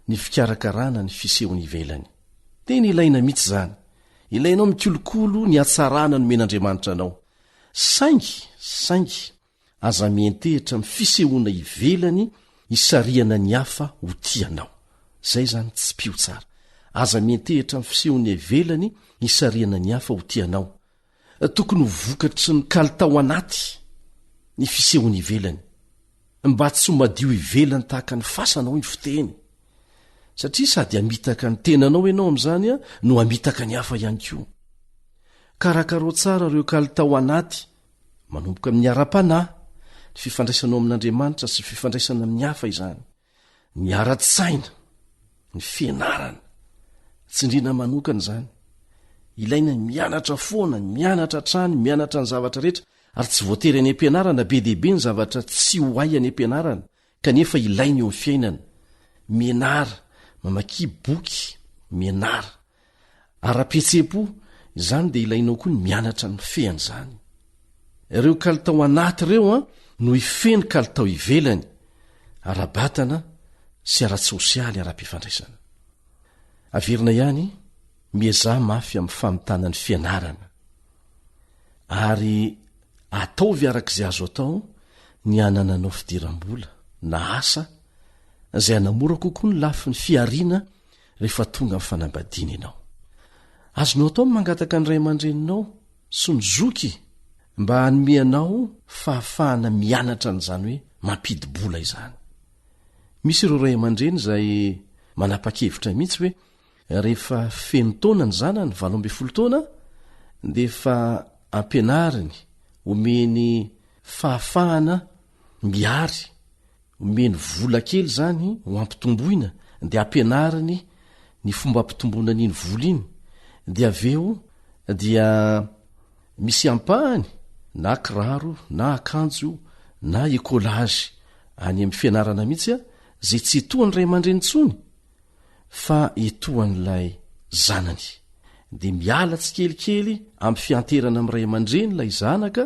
ny fikarakarana ny fisehony ivelany. Tena ilaina mihitsy zany. Ilainao mikolokolo ny hatsarana no men'Andriamanitra anao. Saingy aza mientehitra amin'ny fisehona ivelany hisariana ny hafa ho tianao. Zay zany tsy pio tsara. Aza mientehitra amin'ny fisehona ivelany hisariana ny hafa ho tianao. Tokony ho vokatry ny kalitao anaty ny fisehony ivelany mba tsy ho madio ivelany tahaka ny fasanao ny fiteny. Satria sady amitaka ny tenanao ianao amin'izany no amitaka ny hafa ihany koa. Karakaro tsara ireo kalitao anaty manomboka amin'ny ara-panahy, ny fifandraisanao amin'Andriamanitra sy fifandraisana amin'ny hafa izany. Ny ara-tsaina, ny fianarana, tsindriana manokana izany. Ilaina ny mianatra foana, ny mianatra trany, mianatra ny zavatra rehetra, ary tsy voatery any am-pianarana be dehibe ny zavatra tsy ho hay any am-pianarana, kanefa ilaina eo amin'ny fiainana. Mianara, mamaky boky, mianara. Ara-petsepo, izany dia ilainao koa ny mianatra ny feany izany. Ireo kalitao anaty ireo no ifeny kalitao ivelany, ara-batana sy ara-tsosialy ara-pifandraisana. Averina ihany miezah mafy amin'ny famitana ny fianarana. Ary ataovy arak'izay azo atao ny anananao fidiram-bola na asa izay anamora kokoa ny lafiny fiariana rehefa tonga amin'ny fanambadiana ianao. Azonao atao mangataka ny ray aman-dreninao sy ny zoky mba hanomeanao fahafahana mianatra n'izany hoe mampidy-bola izany. Misy ireo ray aman-dreny izay manapa-kevitra mihitsy hoe rehefa feno taona ny zanany 12 taona de efa ampianariny omeny fahafahana miary omeny vola kely zany ho ampitomboina de ampianariny ny fomba ampitomboina n'iny vola iny de aveo dia misy ampahany na kiraro na akanjo na ekolazy any amin'ny fianarana mihitsy a zay tsy etoany ray aman-dreny tsony fa etoan'ilay zanany de miala tsy kelikely amin'ny fianterana amin'ny ray aman-dreny lay zanaka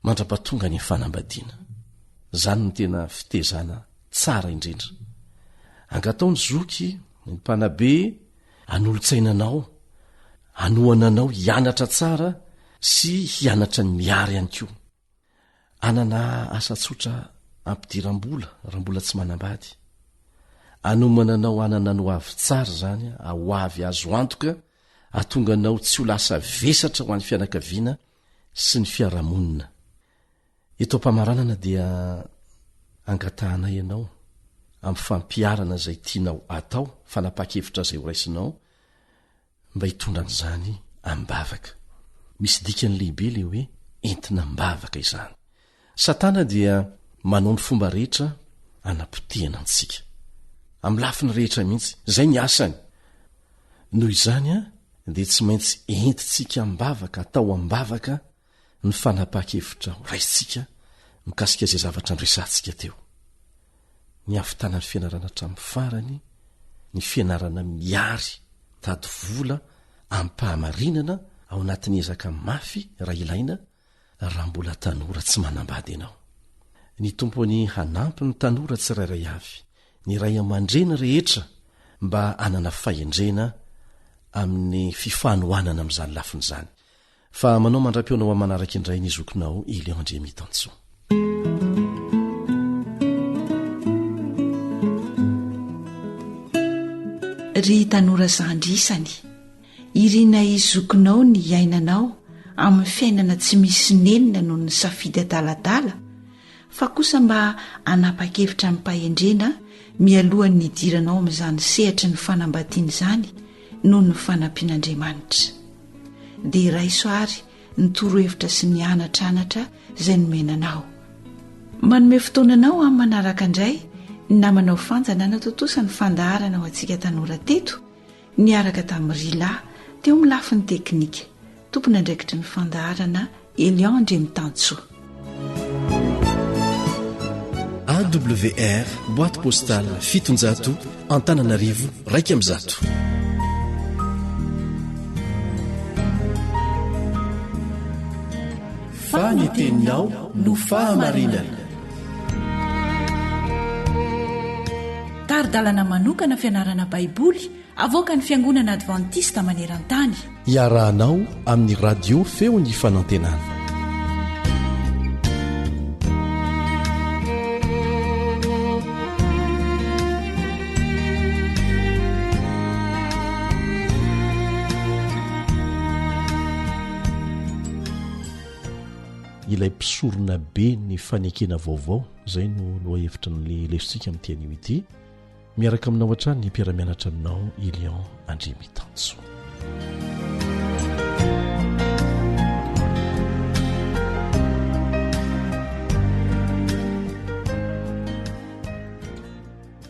mandra-patonga ny fanambadiana zany ny tena fitezana tsara indrindra angataony zoky ny mpanabe anolo-tsainanao anoananao hianatra tsara sy hianatra ny miary ihany koa anana asa tsotra ampidiram-bola raha mbola tsy manambady anomananao anana no avy tsara zany ao avy azo antoka atonga anao tsy ho lasa vesatra ho an'ny fianakaviana sy ny fiarahamonina eto ampamaranana dia angatahanay ianao amin'ny fampiarana zay tianao atao fanapa-kevitra zay ho raisinao mba hitondran'izany ambavaka misy dikany lehibe le hoe entina mbavaka izany satana dia manao ny fomba rehetra anapotehana antsika amin'ny lafiny rehetra mihitsy zay ny asany noho izany a de tsy maintsy entitsika mbavaka atao ambavaka ny fanapa-kevitra ho raisitsika mikasika zay zavatra andresantsika teo ny afitanany fianarana hatramin'ny farany ny fianarana miary tady vola ampahamarinana ao anatin'ny ezaka mafy raha ilaina raha mbola tanora tsy manambady ianao ny tompony hanampy ny tanora tsirairay avy ny ray aman-dreny rehetra mba anana fahendrena amin'ny fifanohanana amin'izany lafiny zany fa manao mandra-peonao amin'ny manaraka indray ny zokinao Elion Andremitanso ry tanora zandrisany irina izokinao ny iainanao amin'ny fiainana tsy misy nenina noho ny safidy adaladala fa kosa mba anapa-kevitra amin'ny mpahendrena mialohan'ny idiranao amin'izany sehatra ny fanambadiany zany noho ny fanampian'Andriamanitra dia iraisoary ny torohevitra sy ny anatranatra izay nomenanao manome fotoananao amin'ny manaraka indray namanao fanjana natotosa ny fandaharana ho antsika tanora teto niaraka tamin'ny Rila teo amin'ny lafiny teknika tompony andraikitry ny fandaharana Elion Andremitanso AWR boîte postale 700 Antananarivo 100 faneteninao no fahamarinana taridalana manokana fianarana baiboly avoaka ny fiangonana advantista maneran-tany iarahanao amin'ny radio feo ny fanantenana ilay mpisorona be ny fanekena vaovao zay no lohahevitra n'le lesontsika amin'ntianio ity miaraka aminao hatrany ny mpiara-mianatra aminao Elion Andremitanso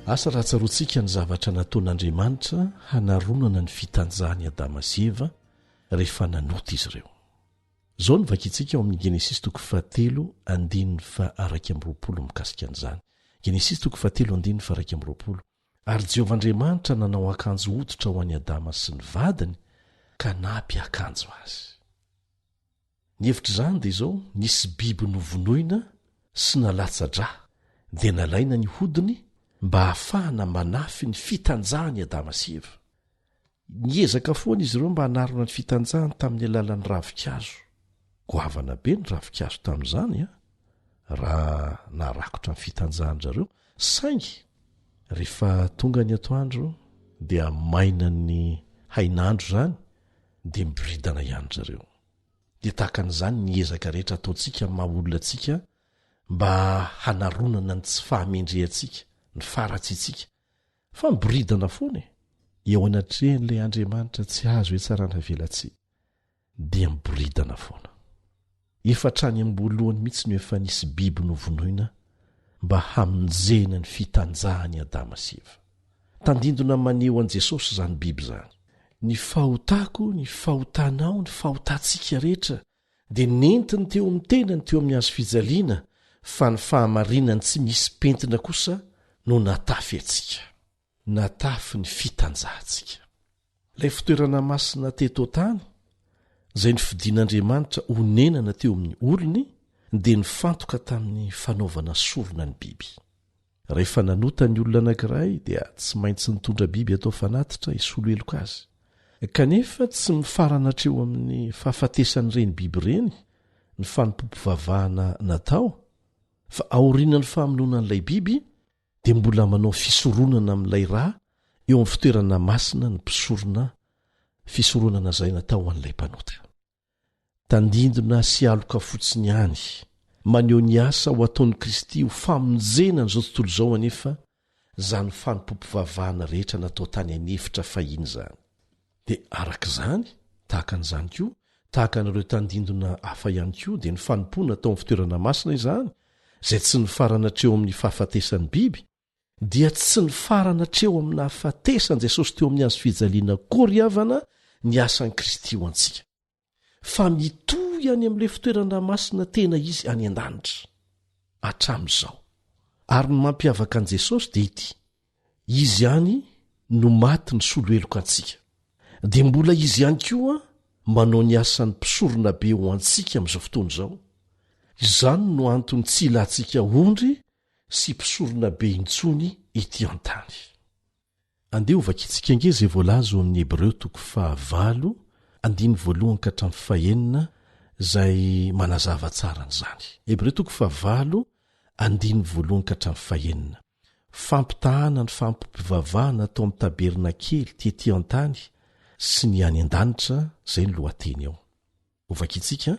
asa raha tsaroantsika ny zavatra nataon'Andriamanitra hanaronana ny fitanjahany Adama sy Eva rehefa nanota izy ireo zao ny vakitsika ao amin'ny Genesis 3:1-20 mikasika an'izany. Genesis 3:1-20 ary Jehovahandriamanitra nanao akanjo hoditra ho an'i Adama sy ny vadiny ka napy akanjo azy. Ny hevitra izany dia izao nisy biby novonoina sy nalatsa-drà dia nalaina ny hodiny mba hahafahana manafy ny fitanjahany Adama sy Eva. Niezaka foana izy ireo mba hanarona ny fitanjahany tamin'ny alalan'ny ravin-kazo. Goavana be ny ravin-kazo tamin'izany raha naharakotra ny fitanjahan-jareo saingy rehefa tonga ny atoandro dia maina ny hainandro izany dia miboridana ihany zareo. Dia tahakan'izany niezaka rehetra ataontsika maha-olona antsika mba hanaronana ny tsy fahamendrehantsika ny faratsitsika fa miboridana foana eo anatrehan'ilay andriamanitra tsy azo hoe tsarana velatsy dia miboridana foana. Efa trany amboalohany mihitsy no efa nisy biby novonoina mba hamonjena ny fitanjahany Adama sy Eva. Tandindona maneho an' Jesosy izany biby izany. Ny fahotako, ny fahotanao, ny fahotantsika rehetra dia nentiny teo amin'ny tenany teo amin'ny hazo fijaliana, fa ny fahamarinany tsy misy pentina kosa no natafy atsika, natafy ny fitanjahantsika. Ilay fitoerana masina teto tany izay ny fidian'Andriamanitra honenana teo amin'ny olony dia nifantoka tamin'ny fanaovana sorona ny biby. Rehefa nanota ny olona anankiray dia tsy maintsy nitondra biby atao fanatitra hisolo heloka azy. Kanefa tsy mifarana hatreo amin'ny fahafatesan'ireny biby ireny ny fanompompivavahana natao, fa aorianany famonoanan'ilay biby dia mbola manao fisoronana amin'ilay rà eo amin'ny fitoerana masina ny fisoronana izay natao an'ilay mpanota. Tandindona sy aloka fotsiny ihany maneho ny asa ho ataon'i Kristy ho famonjena n'izao tontolo izao anefa izany fanompompivavahana rehetra natao tany anefitra fahiny izany. Dia arak'izany, tahaka an'izany koa, tahaka an'ireo tandindona hafa ihany koa dia ny fanompoana atao amin'ny fitoerana masina izany, izay tsy nifarana hatreo amin'ny fahafatesan'ny biby, dia tsy nifarana hatreo amin'ny hahafatesan'i Jesosy teo amin'ny hazo fijaliana koriavana ny asan'i Kristy ho antsika. Fa mitohy any amin'ilay fitoerana masina tena izy any an-danitra hatramin'izao. Ary ny mampiavaka an'i Jesosy dia ity: izy ihany no maty ny solo heloka antsika, dia mbola izy ihany koa manao ny asan'ny mpisorona be ho antsika amin'izao fotoana izao. Izany no antony tsy ilantsika ondry sy mpisorona be intsony ety an-tany. Andeha ovakitsika ange izay voalaza ao amin'ny Hebreo 9:1-9 izay manazava tsara an'izany. Hebreo 9:1-9. Fampitahana ny fampompivavahana atao amin'ny tabernakely tetỳ an-tany sy ny any an-danitra izay ny lohateny ao. Ovakitsika: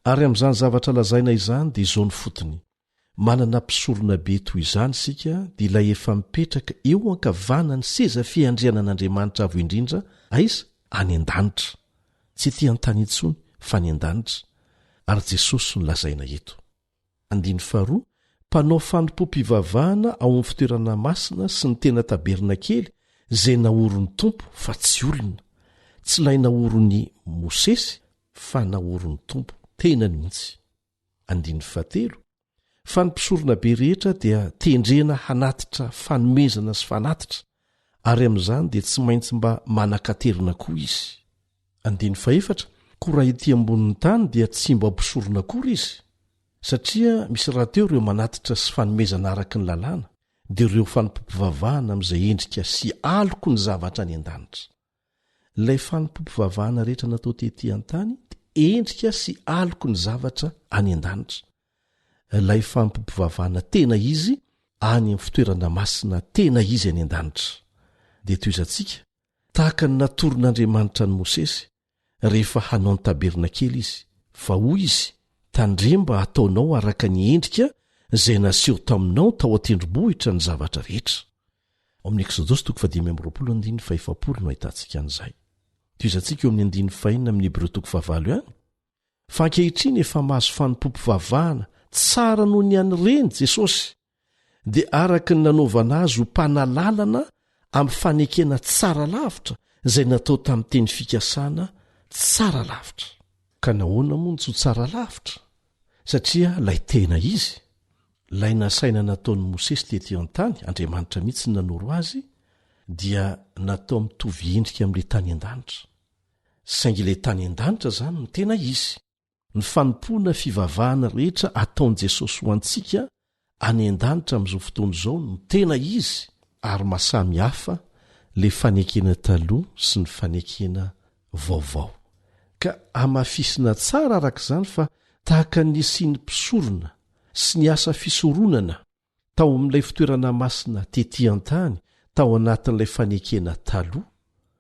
ary amin'izany zavatra lazaina izany dia izao ny fotony, manana mpisorona be toy izany isika dia ilay efa mipetraka eo ankavana ny seza fiandrianan'Andriamanitra avo indrindra, aiza? Any an-danitra, tsy etỳ an-tany intsony fa any an-danitra. Ary Jesosy no lazaina eto. 2. Mpanao fanompompivavahana ao amin'ny fitoerana masina sy ny tena tabernakely izay naoron'ny Tompo fa tsy olona, tsy ilay naoron'ny Mosesy fa naoron'ny Tompo tenany mihitsy. 3. Fa ny mpisorona be rehetra dia tendrena hanatitra fanomezana sy fanatitra, ary amin'izany dia tsy maintsy mba manakaterina koa izy. 4. Koa ety ambonin'ny tany dia tsy mba mpisorona kory izy, satria misy rahateo ireo manatitra sy fanomezana araka ny lalàna, dia ireo fanompompivavahana amin'izay endrika sy aloko ny zavatra any an-danitra. Ilay fanompompivavahana rehetra natao tetỳ an-tany dia endrika sy aloko ny zavatra any an-danitra. Ilay fanompompivavahana tena izy any amin'ny fitoerana masina tena izy any an-danitra. Dia toy izantsika, tahaka ny natoron'Andriamanitra ny Mosesy rehefa hanao ny tabernakely izy, fa hoy izy: tandremba ataonao araka ny endrika izay naseho taminao tao an-tendrombohitra ny zavatra rehetra. Ao amin'ny Eksodosy 12:5 no ahitantsika an'izay. Toy izantsika eo amin'ny 9 amin'ny Hebreo 9 ihany. Fa ankehitriny efa mahazo fanompompivavahana tsara noho ny an'ireny Jesosy, dia araka ny nanaovana azy ho mpanalalana amin'ny fanekena tsara lavitra izay natao tamin'ny teny fikasana tsara lavitra. Ka nahoana moa ny tsy ho tsara lavitra? Satria lay tena izy, lay nasaina nataon'ny Mosesy tetỳ an-tany, Andriamanitra mihitsy ny nanoro azy, dia natao mitovy endrika amin'ilay tany an-danitra. Saingy ilay tany an-danitra izany no tena izy. Ny fanompoana fivavahana rehetra ataon'i Jesosy ho antsika any an-danitra amin'izao fotoana izao no tena izy, ary mahasamy hafa le fanekena taloha sy ny fanekena vaovao. Ka amafisina tsara arak'izany fa tahaka ny isiany mpisorona sy ny asa fisoronana tao amin'ilay fitoerana masina tetỳ an-tany tao anatin'ilay fanekena taloha,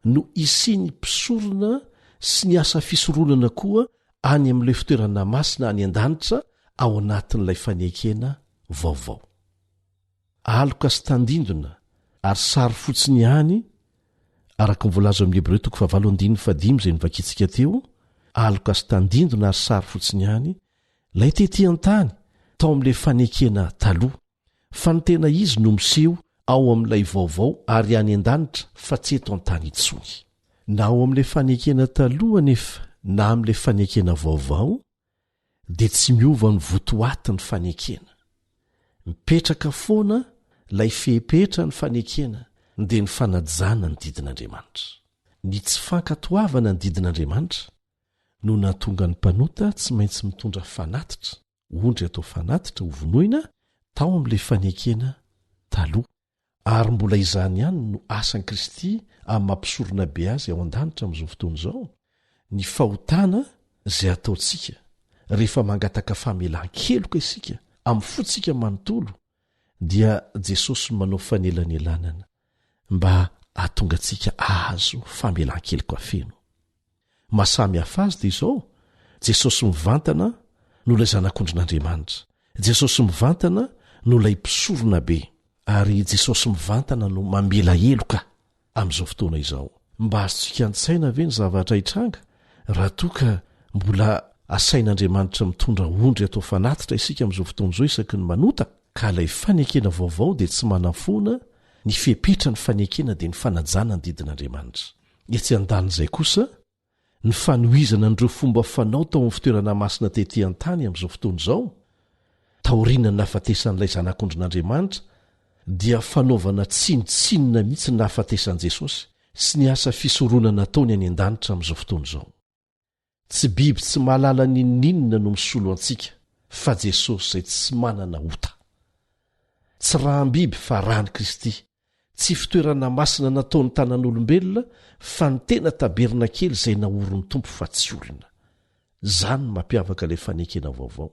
no isiany mpisorona sy ny asa fisoronana koa any amin'ilay fitoerana masina any an-danitra ao anatin'ilay fanekena vaovao. Aloka sy tandindona ary sary fotsiny ihany araka nyvoalazo amin'ny Hebreo 7:5 zay nivakitsika teo aloka sy tandindona ary sary fotsiny ihany lay tetỳ an-tany tao amin'ilay fanekena taloha fa ny tena izy no miseho ao amin'ilay vaovao ary any an-danitra fa tsy eto an-tany intsony na ao amin'ilay fanekena taloha nefa na amin'ilay fanekena vaovao dia tsy miova ny votoaty ny fanekena mipetraka foana lay fehipetra ny fanekena dia ny fanajana ny didin'Andriamanitra ny tsy fankatoavana ny didin'Andriamanitra no natonga ny mpanota tsy maintsy mitondra fanatitra ondry atao fanatitra hovonoina tao amin'ilay fanekena taloha ary mbola izany ihany no asan'i Kristy amin'ny mampisorona be azy ao an-danitra amin'izao fotoana izao ny fahotana izay ataontsika rehefa mangataka famelan-keloka isika amin'ny fotsika manontolo dia Jesosy manao fanelanyelanana mba ahatonga antsika ahazo famelan-keloka feno mahasamy hafa azy dia izao Jesosy mivantana no ilay zanak'ondrin'Andriamanitra Jesosy mivantana no ilay mpisorona be ary Jesosy mivantana no mamela heloka amin'izao fotoana izao mba azotsika an-tsaina ve ny zavatra hitranga raha toa ka mbola asain'Andriamanitra mitondra ondry atao fanatitra isika amin'izao fotoana izao isaky ny manota ka ilay fanekena vaovao dia tsy manafona ny fepetra ny fanekena dia ny fanajana ny didin'Andriamanitra etsy an-dan'izay kosa ny fanohizana n'ireo fomba fanao tao amin'ny fitoerana masina tetỳ an-tany amin'izao fotoana izao taorianany nahafatesan'ilay zanak'ondrin'Andriamanitra dia fanaovana tsinitsinina mihitsy ny nahafatesan'i Jesosy sy ny asa fisoronana nataony any an-danitra amin'izao fotoana izao tsy biby tsy mahalala ninninona no misolo antsika fa Jesosy izay tsy manana ota tsy raham-biby fa rahan'i Kristy tsy fitoerana masina nataony tanan'olombelona fa ny tena taberina kely izay naoron'ny tompo fa tsy olona izany no mampiavaka ilay fanekena vaovao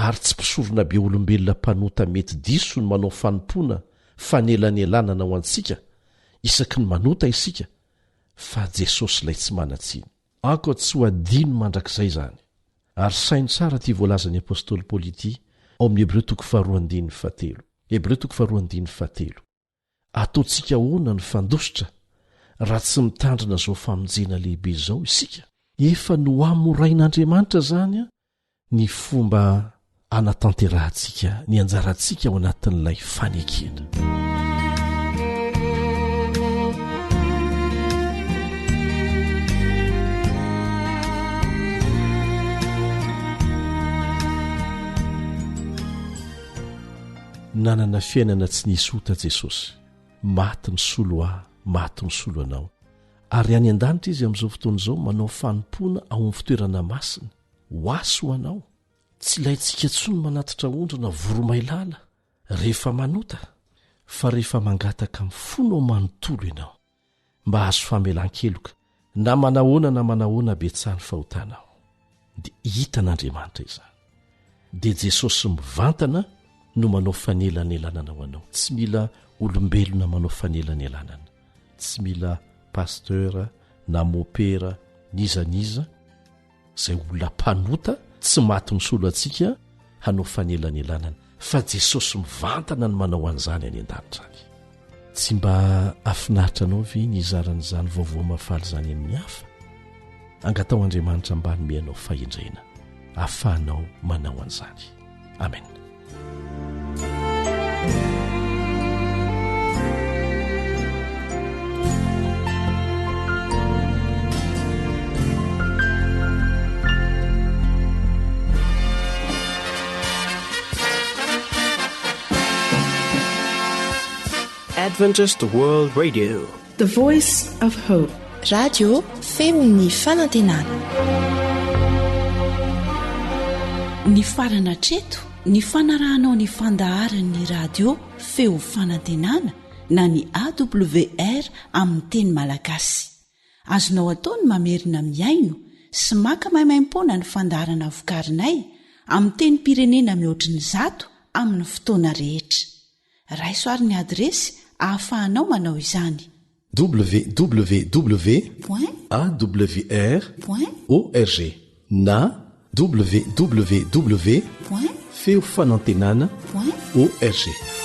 ary tsy mpisorona be olombelona mpanota mety diso ny manao fanompoana fanelanyelanana ho antsika isaky ny manota isika fa Jesosy ilay tsy manatsiny anko tsy ho adino mandrakizay izany ary sainy tsara ity voalazan'ny apôstôly Paoly ity ao amin'ny Hebreo 4:7 Hebreo 4:7 ataontsika ahoana ny fandositra raha tsy mitandrina izao famonjena lehibe izao isika efa no amorain'Andriamanitra zany ny fomba anatanterahantsika ny anjarantsika ao anatin'ilay fanekena nanana fiainana tsy nisy ota Jesosy maty ny solo ahy maty ny solo anao ary any an-danitra izy amin'izao fotoana izao manao fanompoana ao amin'ny fitoerana masina ho asy ho anao tsy ilayntsika tsony manatitra ondrona voromailala rehefa manota fa rehefa mangataka amin'ny fonao manontolo ianao mba hazo famelan-keloka na manahoana na manahoana betsahany fahotanao dia hitan'Andriamanitra izany dia Jesosy mivantana no manao fanelanyelanana ho anao tsy mila olombelona manao fanelanyelanana tsy mila pastera na mopera nizaniza izay olona mpanota tsy maty ny solo antsika hanao fanelanyelanana fa Jesosy mivantana no manao an'izany any an-danitra any tsy mba afinaritra anao ve ny izaran'izany vaovao mafaly izany amin'ny hafa angatao Andriamanitra mba nomeanao fahendrena ahafahanao manao an'izany amen. Adventist World Radio, The Voice of Hope. Radio feon'ny fanantenana. Ny farana treto ny fanarahanao ny fandaharan'ny radio feo fanantenana na ny AWR amin'ny teny malagasy. Azonao atao ny mamerina miaino sy maka maimaimpoana ny fandaharana vokarinay amin'ny teny pirenena mihoatriny 100 amin'ny fotoana rehetra. Raisoaryn'ny adresy ahafahanao manao izany. www.awr.org na www.feofanantenana.org.